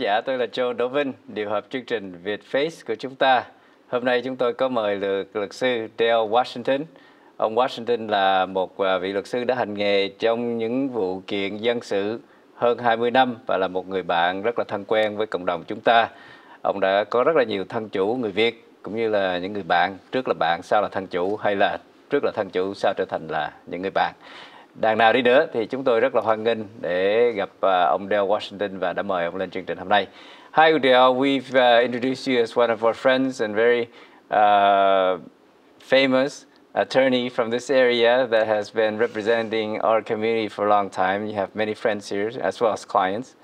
giả, tôi là Vinh, điều hợp chương trình Vietface của chúng ta. Hôm nay chúng tôi có mời luật sư Dale Washington. Ông Washington là một vị luật sư đã hành nghề trong những vụ kiện dân sự hơn 20 năm và là một người bạn rất là thân quen với cộng đồng chúng ta. Ông đã có rất là nhiều thân chủ người Việt cũng như là những người bạn, trước là bạn, sau là thân chủ, hay là trước là thân chủ, sau trở thành là những người bạn. Đằng nào đi nữa thì chúng tôi rất là hoan nghênh để gặp ông Dale Washington và đã mời ông lên chương trình hôm nay. Hi Dale, we've introduced you as one of our friends and very famous attorney from this area that has been representing our community for a long time. You have many friends here as well as clients.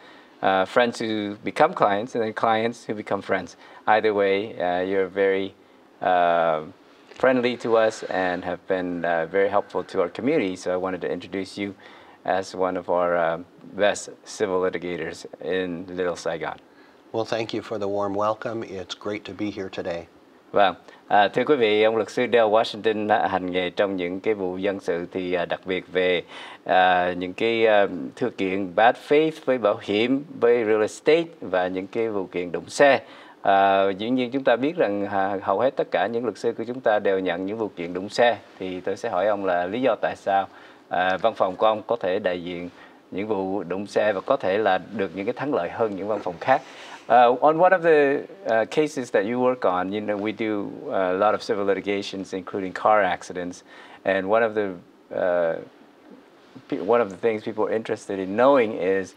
Friends who become clients and then clients who become friends. Either way, you're very friendly to us and have been very helpful to our community. So I wanted to introduce you as one of our best civil litigators in Little Saigon. Well, thank you for the warm welcome. It's great to be here today. Vâng, thưa quý vị, ông luật sư Dale Washington hành nghề trong những cái vụ dân sự thì đặc biệt về những cái thư kiện bad faith với bảo hiểm, với real estate và những cái vụ kiện đụng xe. Dĩ nhiên chúng ta biết rằng hầu hết tất cả những luật sư của chúng ta đều nhận những vụ kiện đụng xe. Thì tôi sẽ hỏi ông là lý do tại sao văn phòng của ông có thể đại diện những vụ đụng xe và có thể là được những cái thắng lợi hơn những văn phòng khác. On one of the cases that you work on, you know, we do a lot of civil litigations, including car accidents, and one of the things people are interested in knowing is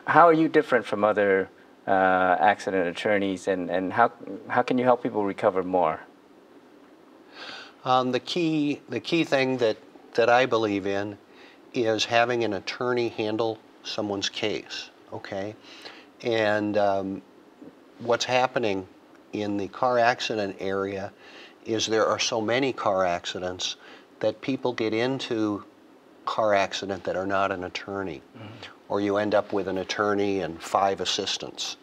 how are you different from other accident attorneys, and how can you help people recover more? The key thing that I believe in is having an attorney handle someone's case. Okay. And what's happening in the car accident area is there are so many car accidents that people get into car accident that are not an attorney. Or you end up with an attorney and 5 assistants.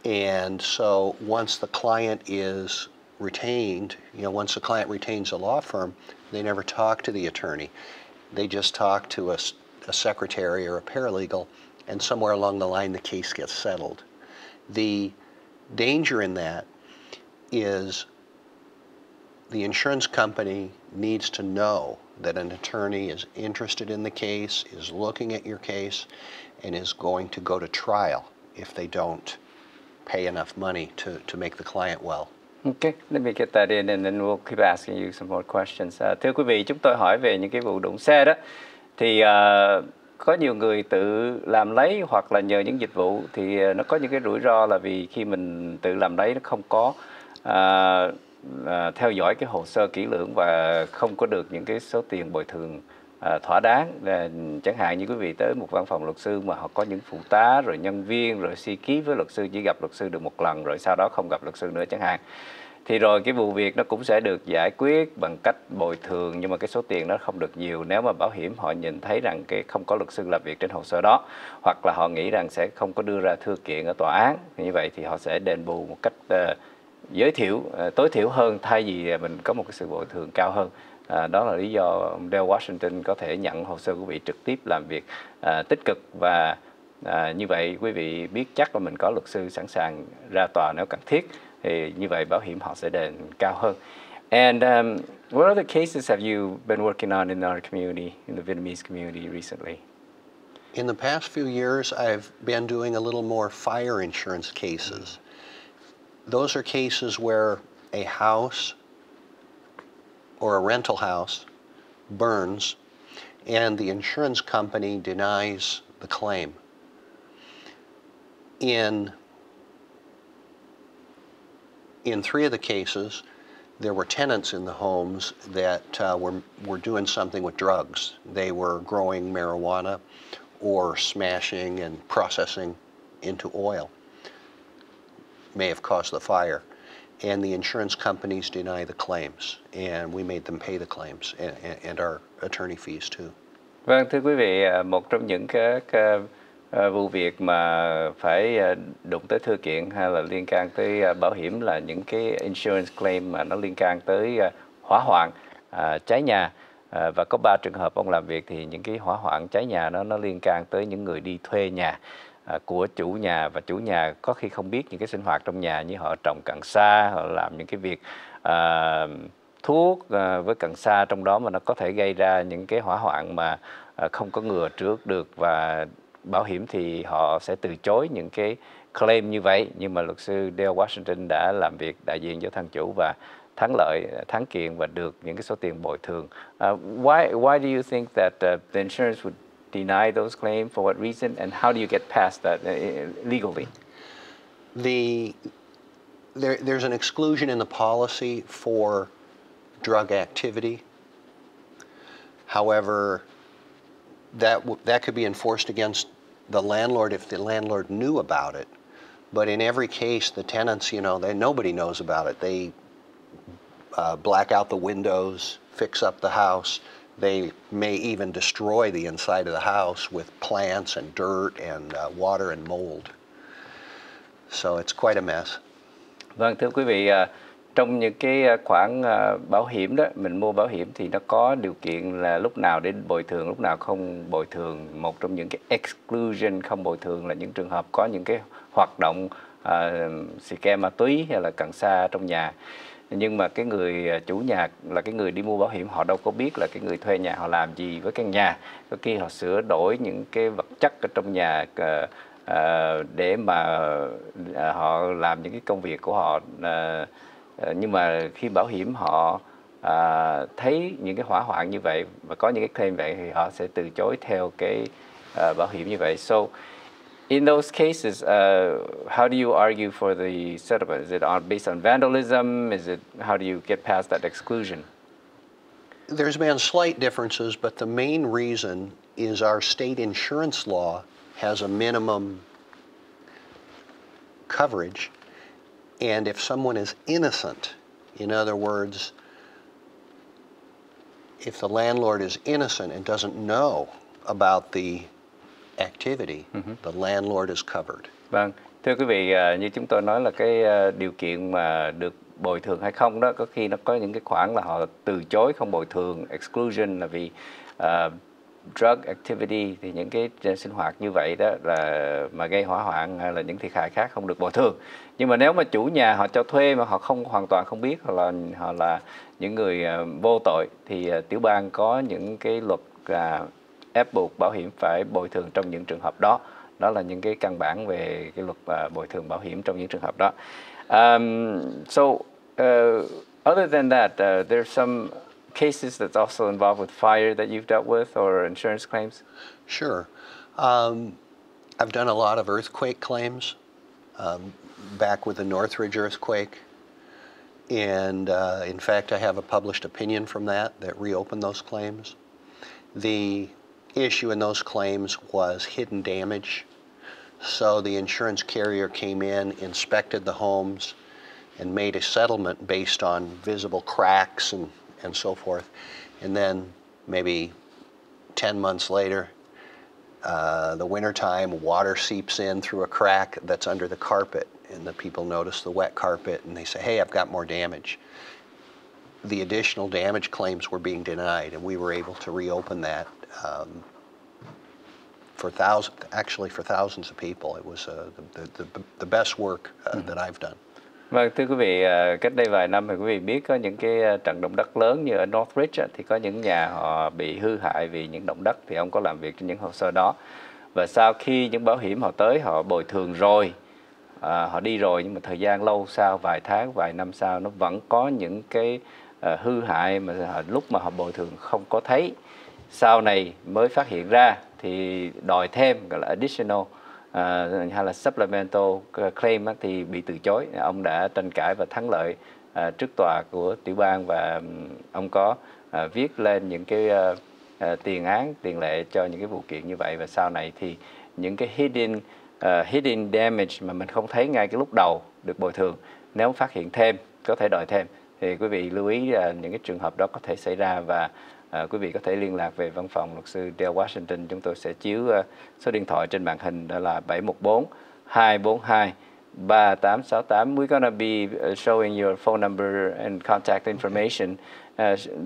And so once the client is retained, once the client retains a law firm, they never talk to the attorney. They just talk to a secretary or a paralegal, and somewhere along the line the case gets settled. The danger in that is the insurance company needs to know that an attorney is interested in the case, is looking at your case, and is going to go to trial if they don't pay enough money to make the client well. Okay, let me get that in and then we'll keep asking you some more questions. Thưa quý vị, chúng tôi hỏi về những cái vụ đụng xe đó. Thì có nhiều người tự làm lấy hoặc là nhờ những dịch vụ thì nó có những cái rủi ro là vì khi mình tự làm lấy nó không có theo dõi cái hồ sơ kỹ lưỡng và không có được những cái số tiền bồi thường thỏa đáng. Chẳng hạn như quý vị tới một văn phòng luật sư mà họ có những phụ tá rồi nhân viên rồi si ký với luật sư, chỉ gặp luật sư được một lần rồi sau đó không gặp luật sư nữa chẳng hạn. Thì rồi cái vụ việc nó cũng sẽ được giải quyết bằng cách bồi thường, nhưng mà cái số tiền nó không được nhiều nếu mà bảo hiểm họ nhìn thấy rằng cái không có luật sư làm việc trên hồ sơ đó, hoặc là họ nghĩ rằng sẽ không có đưa ra thư kiện ở tòa án. Như vậy thì họ sẽ đền bù một cách tối thiểu hơn thay vì mình có một cái sự bồi thường cao hơn. Đó là lý do ông Dale Washington có thể nhận hồ sơ của quý vị trực tiếp làm việc tích cực, và như vậy quý vị biết chắc là mình có luật sư sẵn sàng ra tòa nếu cần thiết. Thì như vậy bảo hiểm họ sẽ đền cao hơn. And what other cases have you been working on in our community, in the Vietnamese community recently? In the past few years, I've been doing a little more fire insurance cases. Those are cases where a house or a rental house burns and the insurance company denies the claim. In 3 of the cases, there were tenants in the homes that were doing something with drugs. They were growing marijuana or smashing and processing into oil. May have caused the fire. And the insurance companies deny the claims, and we made them pay the claims and our attorney fees too. Vâng, thưa quý vị, một trong những các vụ việc mà phải đụng tới thư kiện hay là liên can tới bảo hiểm là những cái insurance claim mà nó liên can tới hỏa hoạn, cháy nhà. Và có 3 trường hợp ông làm việc thì những cái hỏa hoạn cháy nhà nó liên can tới những người đi thuê nhà. của chủ nhà, và chủ nhà có khi không biết những cái sinh hoạt trong nhà, như họ trồng cần sa, họ làm những cái việc thuốc với cần sa trong đó, mà nó có thể gây ra những cái hỏa hoạn mà không có ngừa trước được, và bảo hiểm thì họ sẽ từ chối những cái claim như vậy. Nhưng mà luật sư Dale Washington đã làm việc đại diện cho thằng chủ và thắng kiện và được những cái số tiền bồi thường. Why do you think that the insurance would deny those claims? For what reason? And how do you get past that legally? There's an exclusion in the policy for drug activity. However, that could be enforced against the landlord if the landlord knew about it. But in every case, the tenants, nobody knows about it. They black out the windows, fix up the house. They may even destroy the inside of the house with plants and dirt and water and mold. So it's quite a mess. Vâng, thưa quý vị, trong những cái khoản bảo hiểm đó, mình mua bảo hiểm thì nó có điều kiện là lúc nào để bồi thường, lúc nào không bồi thường. Một trong những cái exclusion không bồi thường là những trường hợp có những cái hoạt động xì ke ma túy hay là cần sa trong nhà. Nhưng mà cái người chủ nhà là cái người đi mua bảo hiểm, họ đâu có biết là cái người thuê nhà họ làm gì với căn nhà. Có khi họ sửa đổi những cái vật chất ở trong nhà để mà họ làm những cái công việc của họ. Nhưng mà khi bảo hiểm họ thấy những cái hỏa hoạn như vậy và có những cái claim vậy thì họ sẽ từ chối theo cái bảo hiểm như vậy. So in those cases, how do you argue for the settlement? Is it based on vandalism? How do you get past that exclusion? There's been slight differences, but the main reason is our state insurance law has a minimum coverage. And if someone is innocent, in other words, if the landlord is innocent and doesn't know about the activity, the landlord is covered. Vâng, thưa quý vị, như chúng tôi nói là cái điều kiện mà được bồi thường hay không đó, có khi nó có những cái khoản là họ từ chối không bồi thường, exclusion là vì drug activity, thì những cái sinh hoạt như vậy đó là mà gây hỏa hoạn hay là những thiệt hại khác không được bồi thường. Nhưng mà nếu mà chủ nhà họ cho thuê mà họ hoàn toàn không biết, hoặc là họ là những người vô tội, thì tiểu bang có những cái luật ép buộc bảo hiểm phải bồi thường trong những trường hợp đó. Đó là những cái căn bản về cái luật bồi thường bảo hiểm trong những trường hợp đó. Other than that, there's some cases that's also involved with fire that you've dealt with, or insurance claims? Sure. I've done a lot of earthquake claims, back with the Northridge earthquake. And in fact, I have a published opinion from that reopened those claims. The issue in those claims was hidden damage. So the insurance carrier came in, inspected the homes, and made a settlement based on visible cracks and so forth. And then maybe 10 months later, the wintertime, water seeps in through a crack that's under the carpet, and the people notice the wet carpet, and they say, hey, I've got more damage. The additional damage claims were being denied, and we were able to reopen that for thousands of people. It was the best work that I've done. Vâng, thưa quý vị, cách đây vài năm thì quý vị biết có những cái trận động đất lớn như ở Northridge thì có những nhà họ bị hư hại vì những động đất, thì ông có làm việc trên những hồ sơ đó. Và sau khi những bảo hiểm họ tới, họ bồi thường rồi, họ đi rồi, nhưng mà thời gian lâu sau, vài tháng, vài năm sau, nó vẫn có những cái hư hại mà lúc mà họ bồi thường không có thấy, sau này mới phát hiện ra thì đòi thêm, gọi là additional hay là supplemental claim thì bị từ chối. Ông đã tranh cãi và thắng lợi trước tòa của tiểu bang, và ông có viết lên những cái tiền lệ cho những cái vụ kiện như vậy. Và sau này thì những cái hidden damage mà mình không thấy ngay cái lúc đầu được bồi thường, nếu phát hiện thêm có thể đòi thêm. Thì quý vị lưu ý những cái trường hợp đó có thể xảy ra, và quý vị có thể liên lạc về văn phòng luật sư Dale Washington. Chúng tôi sẽ chiếu số điện thoại trên màn hình, đó là 714-242-3868. We're gonna be showing your phone number and contact information.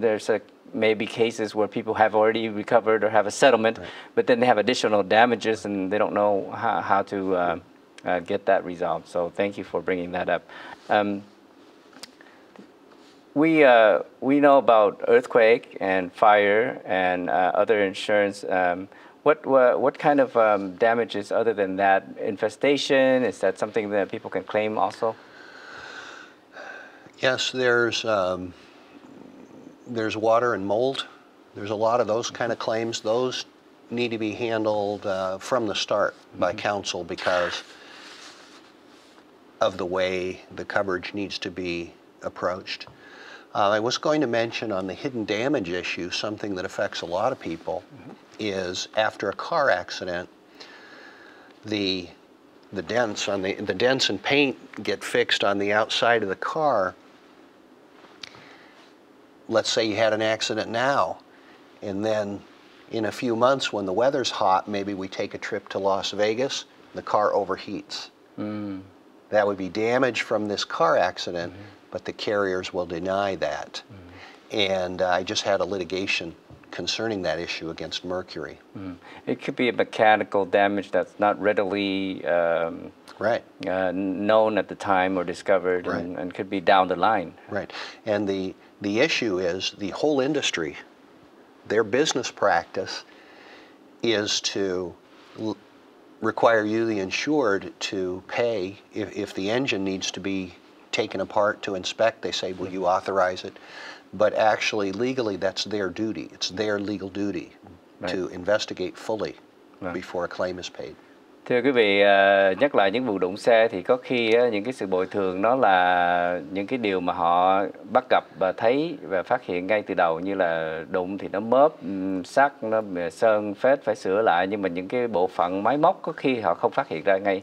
There's maybe cases where people have already recovered or have a settlement, but then they have additional damages and they don't know how to get that resolved. So thank you for bringing that up. We know about earthquake and fire and other insurance. What kind of damages other than that? Infestation, is that something that people can claim also? Yes, there's water and mold. There's a lot of those kind of claims. Those need to be handled from the start by counsel because of the way the coverage needs to be approached. I was going to mention on the hidden damage issue, something that affects a lot of people is after a car accident, the dents and paint get fixed on the outside of the car. Let's say you had an accident now, and then in a few months when the weather's hot, maybe we take a trip to Las Vegas, the car overheats. That would be damage from this car accident, but the carriers will deny that. And I just had a litigation concerning that issue against Mercury. It could be a mechanical damage that's not readily known at the time or discovered, and could be down the line. Right, and the issue is the whole industry, their business practice is to require you, the insured, to pay if the engine needs to be taken apart to inspect. They say, will you authorize it? But actually, legally, that's their duty. It's their legal duty to investigate fully before a claim is paid. Thưa quý vị, nhắc lại những vụ đụng xe thì có khi những cái sự bồi thường nó là những cái điều mà họ bắt gặp và thấy và phát hiện ngay từ đầu, như là đụng thì nó mớp, sắt, nó sơn phết phải sửa lại, nhưng mà những cái bộ phận máy móc có khi họ không phát hiện ra ngay.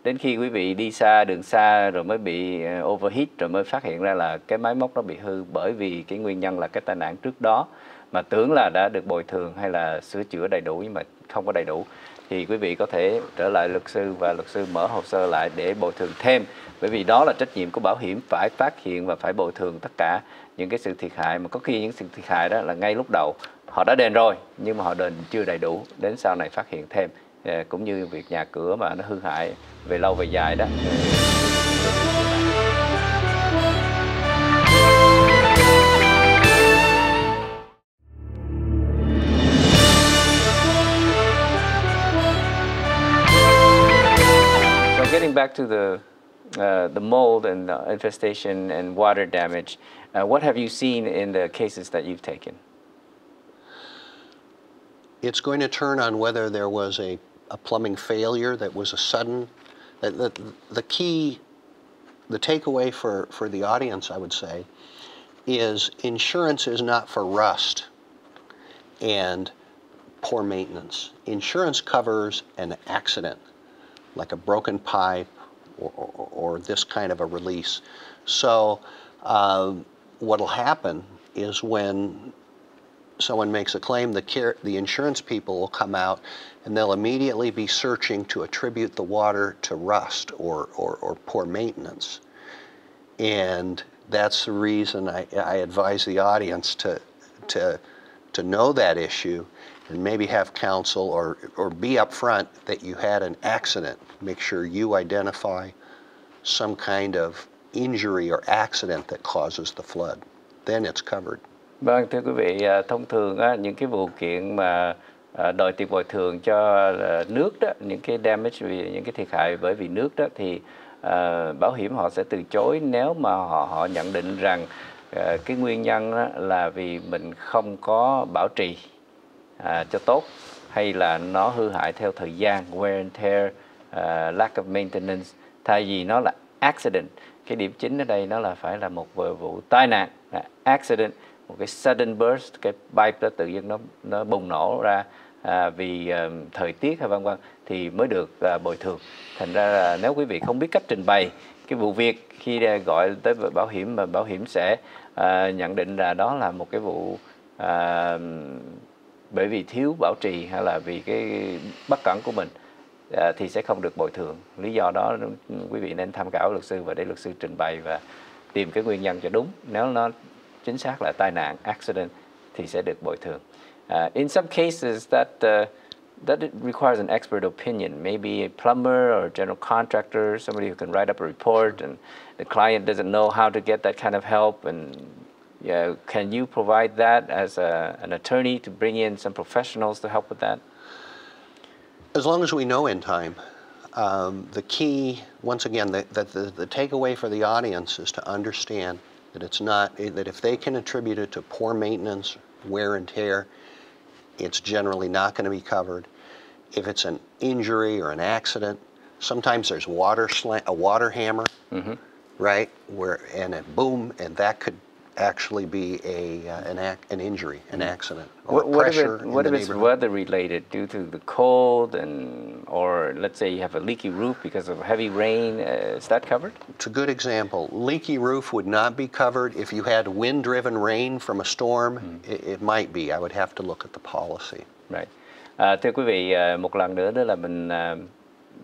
Đến khi quý vị đi xa, đường xa rồi mới bị overheat, rồi mới phát hiện ra là cái máy móc nó bị hư bởi vì cái nguyên nhân là cái tai nạn trước đó, mà tưởng là đã được bồi thường hay là sửa chữa đầy đủ nhưng mà không có đầy đủ. Thì quý vị có thể trở lại luật sư và luật sư mở hồ sơ lại để bồi thường thêm, bởi vì đó là trách nhiệm của bảo hiểm, phải phát hiện và phải bồi thường tất cả những cái sự thiệt hại, mà có khi những sự thiệt hại đó là ngay lúc đầu họ đã đền rồi nhưng mà họ đền chưa đầy đủ, đến sau này phát hiện thêm, cũng như việc nhà cửa mà nó hư hại về lâu về dài đó. Getting back to the mold and the infestation and water damage, what have you seen in the cases that you've taken? It's going to turn on whether there was a plumbing failure that was a sudden. The key, the takeaway for the audience, I would say, is insurance is not for rust and poor maintenance. Insurance covers an accident, like a broken pipe or this kind of a release. So what'll happen is when someone makes a claim, the insurance people will come out and they'll immediately be searching to attribute the water to rust or poor maintenance. And that's the reason I advise the audience to know that issue and maybe have counsel or be upfront that you had an accident. Make sure you identify some kind of injury or accident that causes the flood. Then it's covered. Vâng, thưa quý vị, thông thường á, những cái vụ kiện mà đòi tiền bồi thường cho nước đó, những cái damage, những cái thiệt hại bởi vì nước đó, thì bảo hiểm họ sẽ từ chối nếu mà họ nhận định rằng cái nguyên nhân đó là vì mình không có bảo trì cho tốt, hay là nó hư hại theo thời gian, wear and tear, lack of maintenance, thay vì nó là accident. Cái điểm chính ở đây nó là phải là một vụ tai nạn, accident, một cái sudden burst, cái pipe đó tự nhiên nó bùng nổ ra vì thời tiết hay vân vân thì mới được bồi thường. Thành ra là nếu quý vị không biết cách trình bày cái vụ việc khi gọi tới bảo hiểm, mà bảo hiểm sẽ nhận định là đó là một cái vụ bởi vì thiếu bảo trì hay là vì cái bất cẩn của mình, thì sẽ không được bồi thường. Lý do đó quý vị nên tham khảo luật sư và để luật sư trình bày và tìm cái nguyên nhân cho đúng. Nếu nó chính xác là tai nạn, accident, thì sẽ được bồi thường. In some cases that it requires an expert opinion, maybe a plumber or a general contractor, somebody who can write up a report, and the client doesn't know how to get that kind of help. And can you provide that as an attorney to bring in some professionals to help with that? As long as we know in time. The key, once again, the takeaway for the audience is to understand that it's not, that if they can attribute it to poor maintenance, wear and tear, it's generally not going to be covered. If it's an injury or an accident, sometimes there's a water hammer, right? And a boom, and that could actually be an injury, an accident, or pressure. What if it's weather related due to the cold, or let's say you have a leaky roof because of heavy rain? Is that covered? It's a good example. Leaky roof would not be covered. If you had wind-driven rain from a storm, it might be. I would have to look at the policy. Right. Thưa quý vị, một lần nữa đó là mình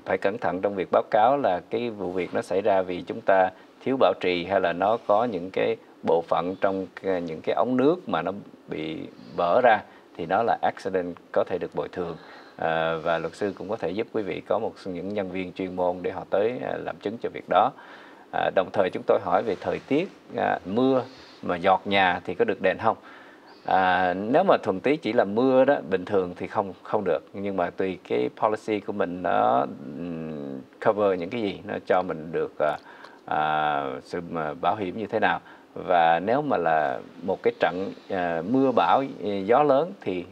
phải cẩn thận trong việc báo cáo là cái vụ việc nó xảy ra vì chúng ta thiếu bảo trì, hay là nó có những cái bộ phận trong những cái ống nước mà nó bị vỡ ra, thì nó là accident, có thể được bồi thường. Và luật sư cũng có thể giúp quý vị có những nhân viên chuyên môn để họ tới làm chứng cho việc đó. Đồng thời chúng tôi hỏi về thời tiết, mưa mà giọt nhà thì có được đền không? Nếu mà thuần túy chỉ là mưa đó, bình thường thì không được, nhưng mà tùy cái policy của mình nó cover những cái gì, nó cho mình được sự bảo hiểm như thế nào. Và nếu mà là một cái trận mưa bão gió lớn thì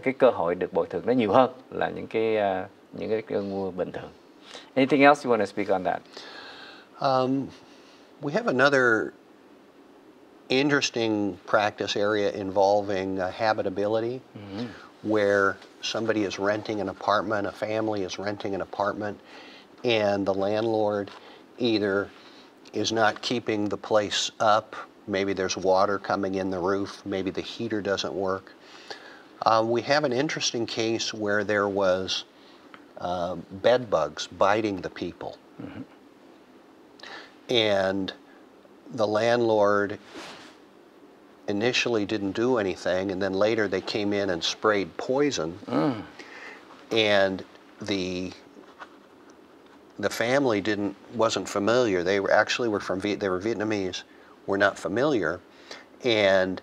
cái cơ hội được bồi thường nó nhiều hơn là những cái cơn mưa bình thường. Anything else you want to speak on that? We have another interesting practice area involving habitability, where somebody is renting an apartment, a family is renting an apartment, and the landlord either is not keeping the place up, maybe there's water coming in the roof, maybe the heater doesn't work. We have an interesting case where there was bed bugs biting the people. And the landlord initially didn't do anything, and then later they came in and sprayed poison. And the family wasn't familiar. They were Vietnamese, were not familiar, and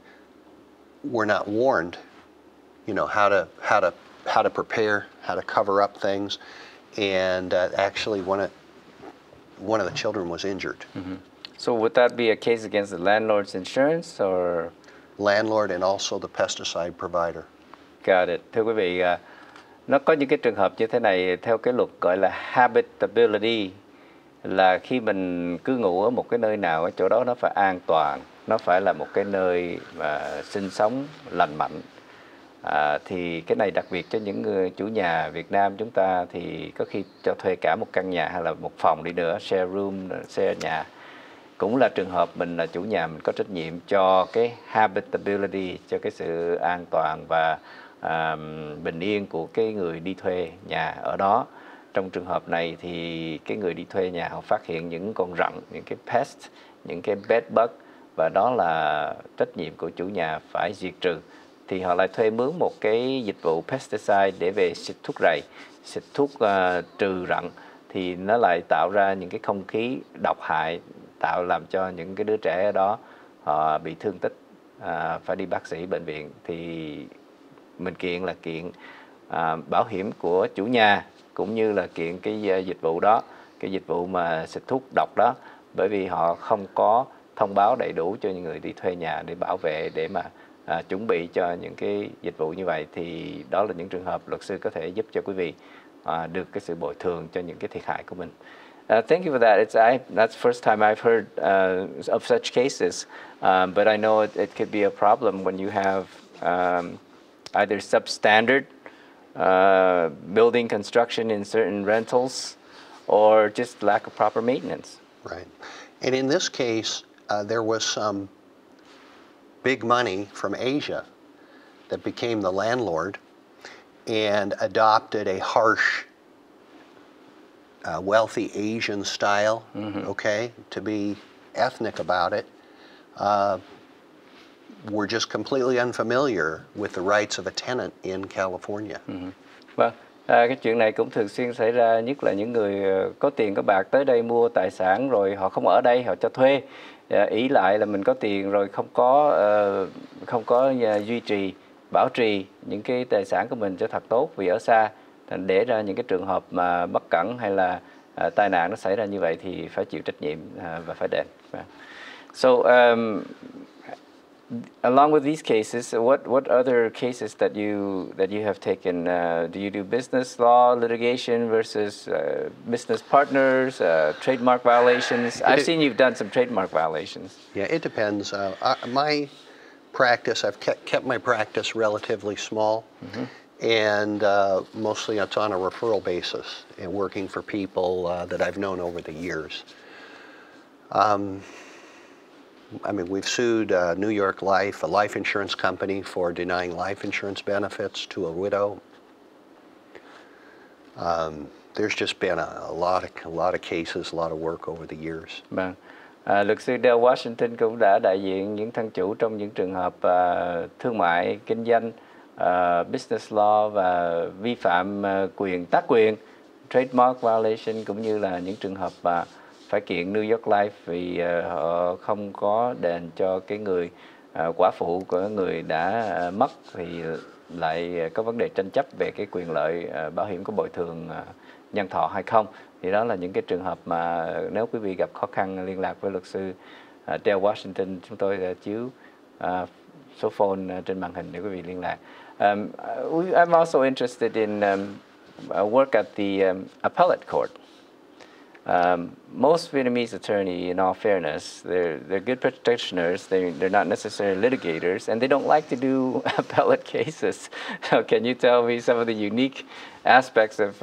were not warned, how to prepare, how to cover up things, and actually one of the children was injured. So would that be a case against the landlord's insurance or? Landlord and also the pesticide provider. Got it. Thưa quý vị, nó có những cái trường hợp như thế này theo cái luật gọi là habitability, là khi mình cứ ngủ ở một cái nơi nào, ở chỗ đó nó phải an toàn, nó phải là một cái nơi mà sinh sống lành mạnh. Thì cái này đặc biệt cho những người chủ nhà Việt Nam chúng ta thì có khi cho thuê cả một căn nhà hay là một phòng đi nữa, share room, share nhà. Cũng là trường hợp mình là chủ nhà, mình có trách nhiệm cho cái habitability, cho cái sự an toàn và bình yên của cái người đi thuê nhà ở đó. Trong trường hợp này thì cái người đi thuê nhà họ phát hiện những con rận, những cái pest, những cái bed bug, và đó là trách nhiệm của chủ nhà phải diệt trừ. Thì họ lại thuê mướn một cái dịch vụ pesticide để về xịt thuốc rầy, xịt thuốc trừ rận, thì nó lại tạo ra những cái không khí độc hại, làm cho những cái đứa trẻ ở đó họ bị thương tích, phải đi bác sĩ bệnh viện. Thì mình kiện là kiện bảo hiểm của chủ nhà, cũng như là kiện cái dịch vụ đó, cái dịch vụ mà xịt thuốc độc đó, bởi vì họ không có thông báo đầy đủ cho những người đi thuê nhà để bảo vệ, để mà chuẩn bị cho những cái dịch vụ như vậy. Thì đó là những trường hợp luật sư có thể giúp cho quý vị được cái sự bồi thường cho những cái thiệt hại của mình. Thank you for that. That's the first time I've heard of such cases, but I know it could be a problem when you have either substandard building construction in certain rentals, or just lack of proper maintenance. Right. And in this case, there was some big money from Asia that became the landlord and adopted a harsh, wealthy Asian style, okay, to be ethnic about it. were just completely unfamiliar with the rights of a tenant in California. Vâng, cái chuyện này cũng thường xuyên xảy ra, nhất là những người có tiền có bạc tới đây mua tài sản rồi họ không ở đây, họ cho thuê, ý lại là mình có tiền rồi không có duy trì, bảo trì những cái tài sản của mình cho thật tốt vì ở xa, thành để ra những cái trường hợp mà bất cẩn hay là tai nạn nó xảy ra như vậy thì phải chịu trách nhiệm và phải đền. So along with these cases, what other cases that you have taken? Do you do business law litigation versus business partners, trademark violations? I've seen you've done some trademark violations. Yeah, it depends. My practice, I've kept my practice relatively small, and mostly it's on a referral basis and working for people that I've known over the years. I mean, we've sued New York Life, a life insurance company, for denying life insurance benefits to a widow. There's just been a lot of cases, a lot of work over the years. Vâng. Luật sư Dale Washington cũng đã đại diện những thân chủ trong những trường hợp thương mại, kinh doanh, business law và vi phạm tác quyền, trademark violation, cũng như là những trường hợp phải kiện New York Life vì họ không có đền cho cái người quả phụ của người đã mất, thì lại có vấn đề tranh chấp về cái quyền lợi bảo hiểm có bồi thường nhân thọ hay không. Thì đó là những cái trường hợp mà nếu quý vị gặp khó khăn liên lạc với luật sư Dale Washington, chúng tôi đã chiếu số phone trên màn hình để quý vị liên lạc. I'm also interested in work at the appellate court. Most Vietnamese attorney, in all fairness, they're good practitioners. They're not necessarily litigators, and they don't like to do appellate cases. So can you tell me some of the unique aspects of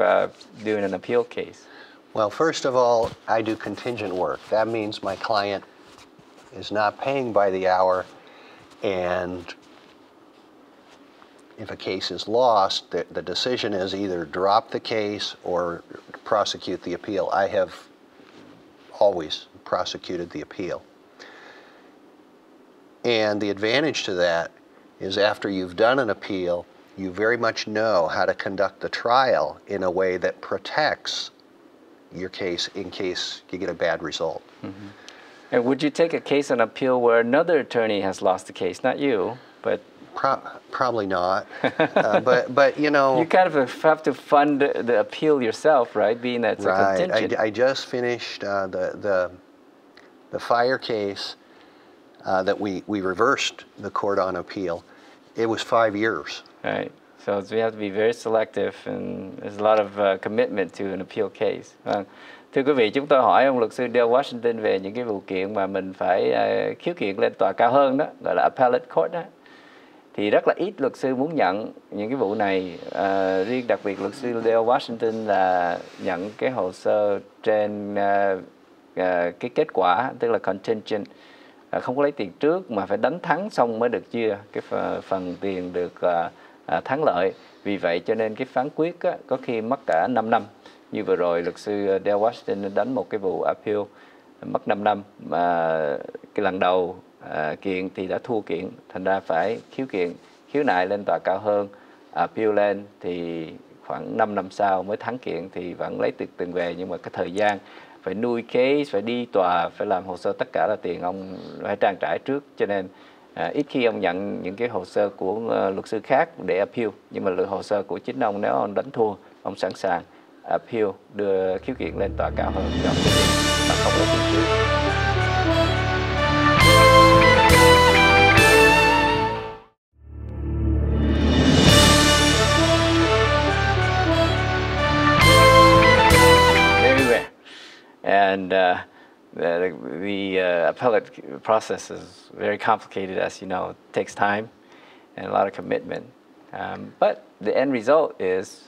doing an appeal case? Well, first of all, I do contingent work. That means my client is not paying by the hour, and if a case is lost, the decision is either drop the case or prosecute the appeal. I have always prosecuted the appeal. And the advantage to that is after you've done an appeal, you very much know how to conduct the trial in a way that protects your case in case you get a bad result. And would you take a case on appeal where another attorney has lost the case, not you, but... Probably not, but you know, you kind of have to fund the appeal yourself, right? Being that it's a contingent. I just finished the fire case that we reversed the court on appeal. It was 5 years. Right. So we have to be very selective, and there's a lot of commitment to an appeal case. Thưa quý vị, chúng tôi hỏi ông luật sư Dale Washington về những cái vụ kiện mà mình phải khiếu kiện lên tòa cao hơn đó, gọi là appellate court đó. Thì rất là ít luật sư muốn nhận những cái vụ này. Riêng đặc biệt luật sư Dale Washington là nhận cái hồ sơ trên cái kết quả, tức là contingent, không có lấy tiền trước mà phải đánh thắng xong mới được chia cái phần tiền được thắng lợi. Vì vậy cho nên cái phán quyết á, có khi mất cả 5 năm. Như vừa rồi luật sư Dale Washington đánh một cái vụ appeal mất 5 năm, mà cái lần đầu kiện thì đã thua kiện, thành ra phải khiếu nại lên tòa cao hơn, appeal lên thì khoảng 5 năm sau mới thắng kiện, thì vẫn lấy tiền về, nhưng mà cái thời gian phải nuôi case, phải đi tòa, phải làm hồ sơ, tất cả là tiền ông phải trang trải trước, cho nên ít khi ông nhận những cái hồ sơ của luật sư khác để appeal, nhưng mà hồ sơ của chính ông, nếu ông đánh thua, ông sẵn sàng appeal, đưa khiếu kiện lên tòa cao hơn cho ông mà không lấy tiền trước. And the appellate process is very complicated, as you know. It takes time and a lot of commitment. But the end result is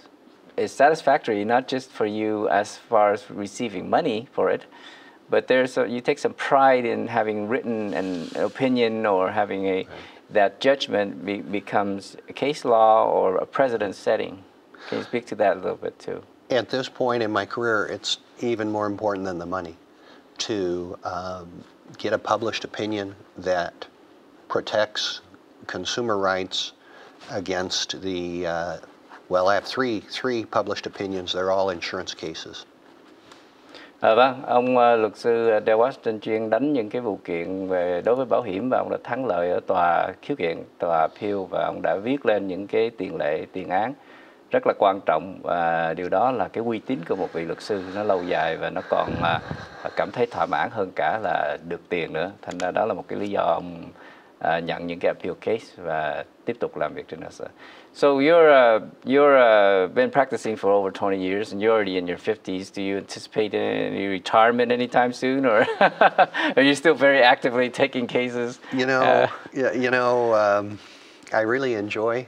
satisfactory, not just for you as far as receiving money for it, but you take some pride in having written an opinion or having that judgment becomes a case law or a precedent setting. Can you speak to that a little bit too? At this point in my career, it's even more important than the money to get a published opinion that protects consumer rights against the, well, I have three published opinions. They're all insurance cases. Vâng, ông luật sư Dale Washington chuyên đánh những cái vụ kiện về đối với bảo hiểm và ông đã thắng lợi ở tòa khiếu kiện, tòa appeal, và ông đã viết lên những cái tiền lệ, tiền án rất là quan trọng, và điều đó là cái uy tín của một vị luật sư nó lâu dài và nó còn cảm thấy thỏa mãn hơn cả là được tiền nữa. Thành ra đó là một cái lý do ông nhận những cái appeal case và tiếp tục làm việc trên đó. So you're been practicing for over 20 years and you're already in your 50s. Do you anticipate any retirement anytime soon, or are you still very actively taking cases? You know, I really enjoy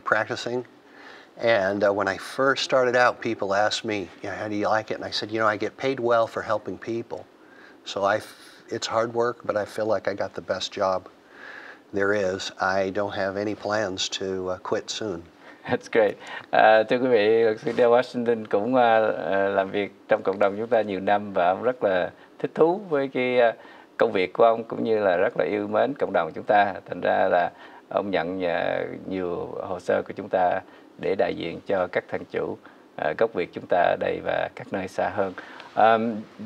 practicing. And when I first started out, people asked me, how do you like it? And I said, I get paid well for helping people. So it's hard work, but I feel like I got the best job there is. I don't have any plans to quit soon. That's great. Thưa quý vị, luật sư Dale Washington cũng làm việc trong cộng đồng chúng ta nhiều năm và ông rất là thích thú với cái công việc của ông, cũng như là rất là yêu mến cộng đồng chúng ta. Thành ra là ông nhận nhiều hồ sơ của chúng ta để đại diện cho các thân chủ gốc Việt chúng ta ở đây và các nơi xa hơn.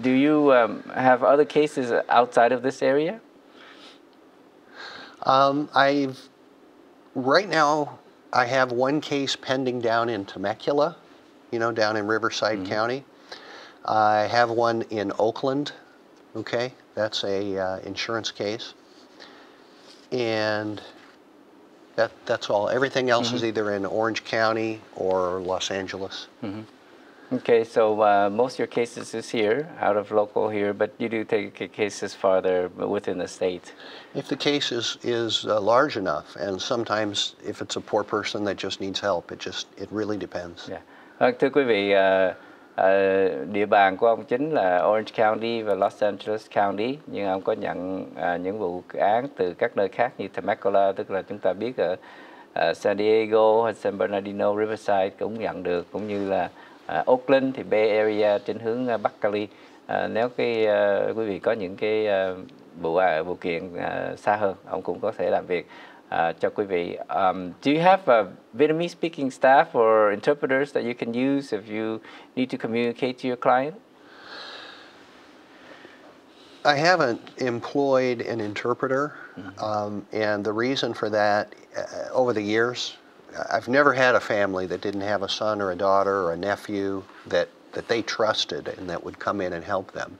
Do you have other cases outside of this area? Right now, I have one case pending down in Temecula, down in Riverside County. I have one in Oakland. Okay, that's a insurance case, and that's all. Everything else is either in Orange County or Los Angeles. Okay, so most of your cases is here, out of local here, but you do take cases farther within the state. If the case is large enough, and sometimes if it's a poor person that just needs help, it really depends. Yeah. Thưa quý vị, địa bàn của ông chính là Orange County và Los Angeles County, nhưng ông có nhận những vụ án từ các nơi khác như Temecula, tức là chúng ta biết ở San Diego hay San Bernardino, Riverside cũng nhận được, cũng như là Oakland thì Bay Area trên hướng Bắc Cali. Nếu quý vị có những cái vụ kiện xa hơn, ông cũng có thể làm việc cho quý vị. Do you have a Vietnamese speaking staff or interpreters that you can use if you need to communicate to your client? I haven't employed an interpreter, and the reason for that, over the years, I've never had a family that didn't have a son or a daughter or a nephew that they trusted and that would come in and help them.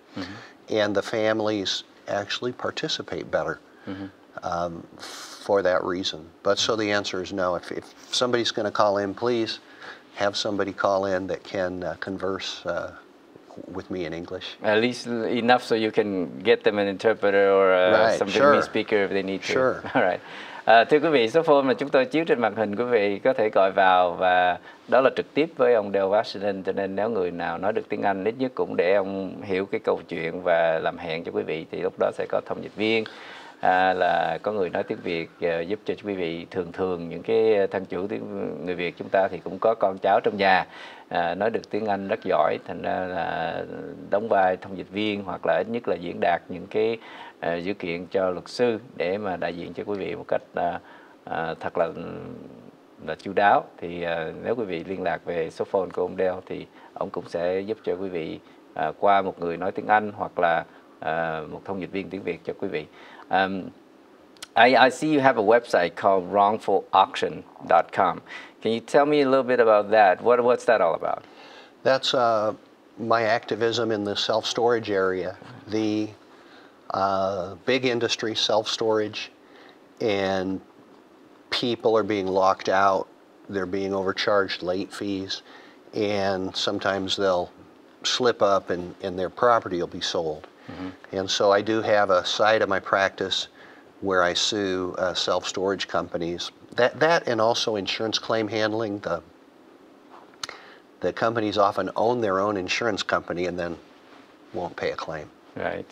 And the families actually participate better for that reason. But so the answer is no. If somebody's going to call in, please have somebody call in that can converse with me in English. At least enough so you can get them an interpreter or some Vietnamese speaker if they need to. Sure. All right. Thưa quý vị, số phone mà chúng tôi chiếu trên màn hình, quý vị có thể gọi vào và đó là trực tiếp với ông Dale Washington, cho nên nếu người nào nói được tiếng Anh ít nhất cũng để ông hiểu cái câu chuyện và làm hẹn cho quý vị, thì lúc đó sẽ có thông dịch viên là có người nói tiếng Việt giúp cho quý vị. Thường những cái thân chủ người Việt chúng ta thì cũng có con cháu trong nhà nói được tiếng Anh rất giỏi, thành ra là đóng vai thông dịch viên hoặc là ít nhất là diễn đạt những cái dữ kiện cho luật sư để mà đại diện cho quý vị một cách thật là chu đáo. Thì nếu quý vị liên lạc về số phone của ông Dale thì ông cũng sẽ giúp cho quý vị qua một người nói tiếng Anh hoặc là một thông dịch viên tiếng Việt cho quý vị. I see you have a website called wrongfulauction.com. Can you tell me a little bit about that? What's that all about? That's my activism in the self-storage area. The big industry, self-storage, and people are being locked out. They're being overcharged late fees, and sometimes they'll slip up and their property will be sold. And so I do have a side of my practice where I sue self-storage companies. That and also insurance claim handling. The companies often own their own insurance company and then won't pay a claim. Right.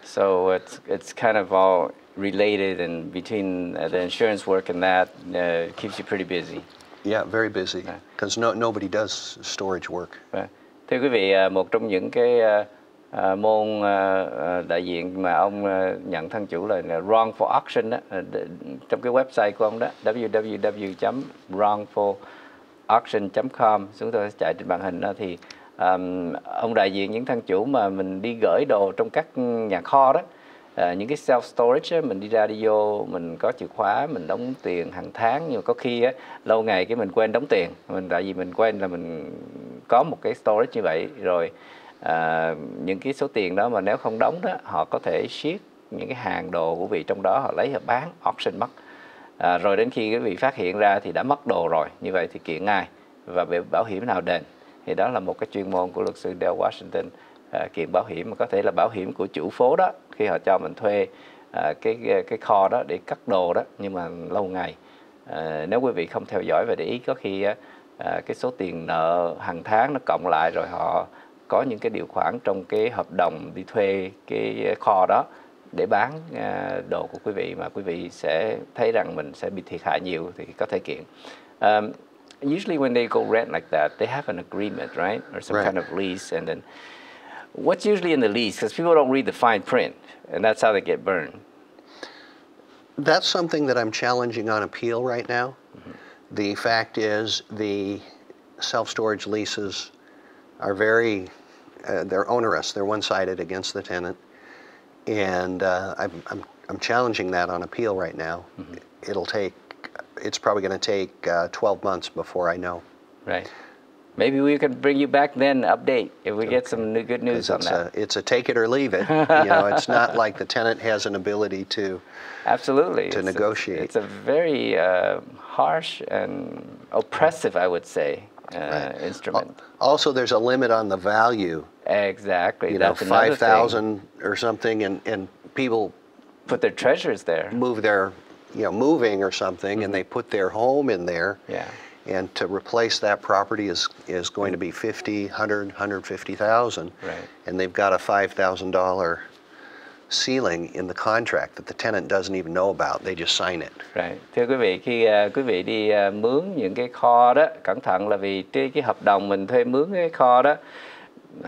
So it's kind of all related, and between the insurance work and that keeps you pretty busy. Yeah, very busy, because nobody does storage work. Thưa quý vị, một trong những cái môn đại diện mà ông nhận thân chủ là wrong for auction đó, trong cái website của ông đó, www.wrongforauction.com, chúng tôi chạy trên màn hình đó, thì ông đại diện những thân chủ mà mình đi gửi đồ trong các nhà kho đó, những cái self storage á, mình đi ra đi vô, mình có chìa khóa, mình đóng tiền hàng tháng, nhưng mà có khi á, lâu ngày cái mình quên đóng tiền, tại vì mình quên là mình có một cái storage như vậy rồi. Những cái số tiền đó mà nếu không đóng đó, họ có thể siết những cái hàng đồ của vị trong đó, họ lấy họ bán, auction mất. Rồi đến khi cái vị phát hiện ra thì đã mất đồ rồi, như vậy thì kiện ai và về bảo hiểm nào đền. Thì đó là một cái chuyên môn của luật sư Dale Washington, kiện bảo hiểm, mà có thể là bảo hiểm của chủ phố đó, khi họ cho mình thuê cái kho đó để cất đồ đó, nhưng mà lâu ngày nếu quý vị không theo dõi và để ý, có khi cái số tiền nợ hàng tháng nó cộng lại, rồi họ có những cái điều khoản trong cái hợp đồng đi thuê cái kho đó để bán đồ của quý vị, mà quý vị sẽ thấy rằng mình sẽ bị thiệt hại nhiều, thì có thể kiện. Usually when they go rent like that, they have an agreement, right? Or some kind of lease, and then what's usually in the lease? Because people don't read the fine print, and that's how they get burned. That's something that I'm challenging on appeal right now. The fact is, the self-storage leases are very, they're onerous. They're one-sided against the tenant, and I'm challenging that on appeal right now. It's probably going to take 12 months before I know. Right. Maybe we can bring you back then, update, if we get some good news on that. It's a take it or leave it. It's not like the tenant has an ability to negotiate. It's a very harsh and oppressive, I would say, instrument. Also, there's a limit on the value. Exactly. That's $5,000 or something, and people put their treasures there. Move their, moving or something, and they put their home in there. Yeah. And to replace that property is going to be $50,000, $100,000, $150,000. Right. And they've got a $5,000 ceiling in the contract that the tenant doesn't even know about. They just sign it. Right. Thưa quý vị, khi quý vị đi mướn những cái kho đó, cẩn thận, là vì cái hợp đồng mình thuê mướn cái kho đó,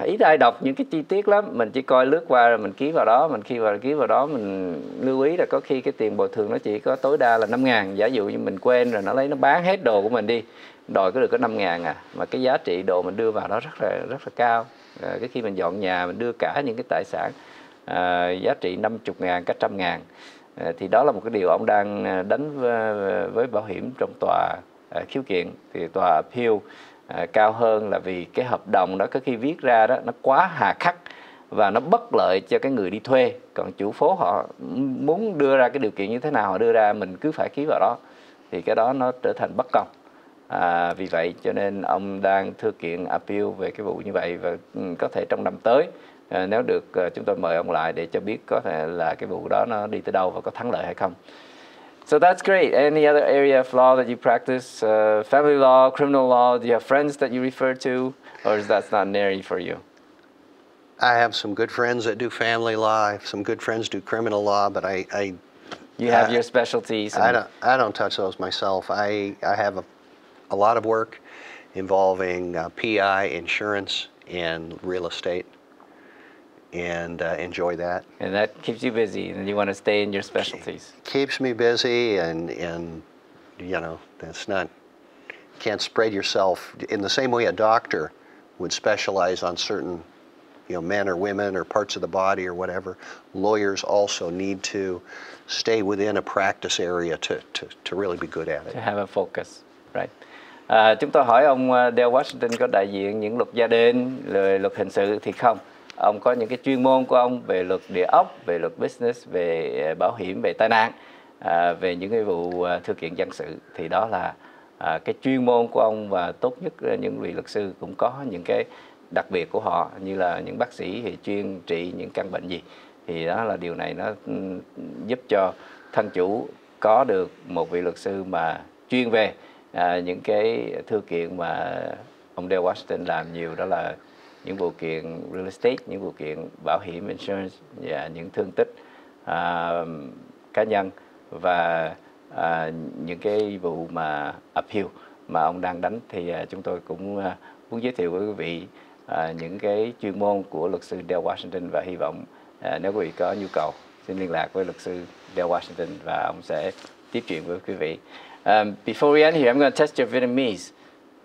ít ai đọc những cái chi tiết lắm, mình chỉ coi lướt qua rồi mình ký vào đó, ký vào đó mình lưu ý là có khi cái tiền bồi thường nó chỉ có tối đa là 5.000, giả dụ như mình quên rồi nó bán hết đồ của mình đi, đòi có được có 5.000 mà cái giá trị đồ mình đưa vào đó rất là cao. Cái khi mình dọn nhà mình đưa cả những cái tài sản giá trị 50.000, cả 100.000, thì đó là một cái điều ông đang đánh với bảo hiểm trong tòa khiếu kiện. Thì tòa appeal cao hơn là vì cái hợp đồng đó có khi viết ra đó nó quá hà khắc và nó bất lợi cho cái người đi thuê, còn chủ phố họ muốn đưa ra cái điều kiện như thế nào họ đưa ra, mình cứ phải ký vào đó, thì cái đó nó trở thành bất công. Vì vậy cho nên ông đang thư kiện appeal về cái vụ như vậy, và có thể trong năm tới nếu được chúng tôi mời ông lại để cho biết có thể là cái vụ đó nó đi tới đâu và có thắng lợi hay không. So that's great. Any other area of law that you practice? Family law, criminal law? Do you have friends that you refer to? Or is that not an area for you? I have some good friends that do family law. I have some good friends do criminal law, but you have your specialties. I don't touch those myself. I have a lot of work involving PI, insurance, and real estate, and enjoy that. And that keeps you busy, and you want to stay in your specialties. Keeps me busy, and that's not, can't spread yourself in the same way a doctor would specialize on certain men or women or parts of the body or whatever. Lawyers also need to stay within a practice area to really be good at it. To have a focus, right? Chúng tôi hỏi ông Dale Washington có đại diện những luật gia đình, luật hình sự thì không. Ông có những cái chuyên môn của ông về luật địa ốc, về luật business, về bảo hiểm, về tai nạn, về những cái vụ thư kiện dân sự. Thì đó là cái chuyên môn của ông, và tốt nhất những vị luật sư cũng có những cái đặc biệt của họ, như là những bác sĩ thì chuyên trị những căn bệnh gì. Thì đó là điều này nó giúp cho thân chủ có được một vị luật sư mà chuyên về những cái thư kiện mà ông Dale Washington làm nhiều, đó là những vụ kiện real estate, những vụ kiện bảo hiểm insurance, và những thương tích cá nhân, và những cái vụ mà appeal mà ông đang đánh. Thì chúng tôi cũng muốn giới thiệu với quý vị những cái chuyên môn của luật sư Dale Washington, và hy vọng nếu quý vị có nhu cầu xin liên lạc với luật sư Dale Washington và ông sẽ tiếp chuyện với quý vị. Before we end here, I'm going to test your Vietnamese.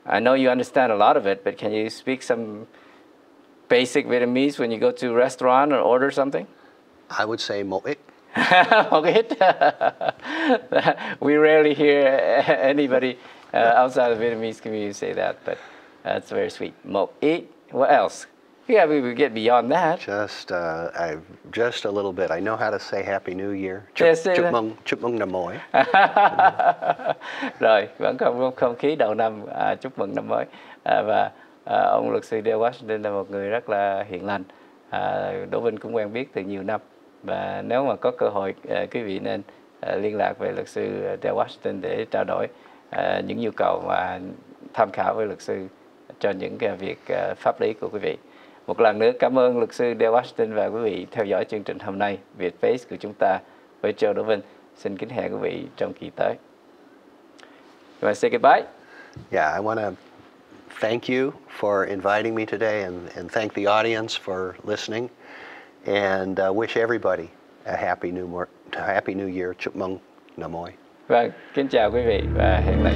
I know you understand a lot of it, but can you speak some basic Vietnamese when you go to a restaurant or order something? I would say một ít. Một ít. We rarely hear anybody outside the Vietnamese community say that, but that's very sweet. Một ít. What else? Yeah, we would get beyond that. Just a little bit. I know how to say Happy New Year. Chúc mừng năm mới. Rồi, vẫn còn không khí đầu năm, chúc mừng năm mới. Và ông luật sư Dale Washington là một người rất là hiền lành. Đỗ Vinh cũng quen biết từ nhiều năm. Và nếu mà có cơ hội, quý vị nên liên lạc về luật sư Dale Washington để trao đổi những nhu cầu và tham khảo với luật sư cho những việc pháp lý của quý vị. Một lần nữa cảm ơn luật sư Dale Washington và quý vị theo dõi chương trình hôm nay Vietface của chúng ta với Joe Đỗ Vinh. Xin kính hẹn quý vị trong kỳ tới. You want to say goodbye? Yeah, I want to thank you for inviting me today and thank the audience for listening and wish everybody a happy new year. Chúc mừng năm mới. Vâng, kính chào quý vị và hẹn lại.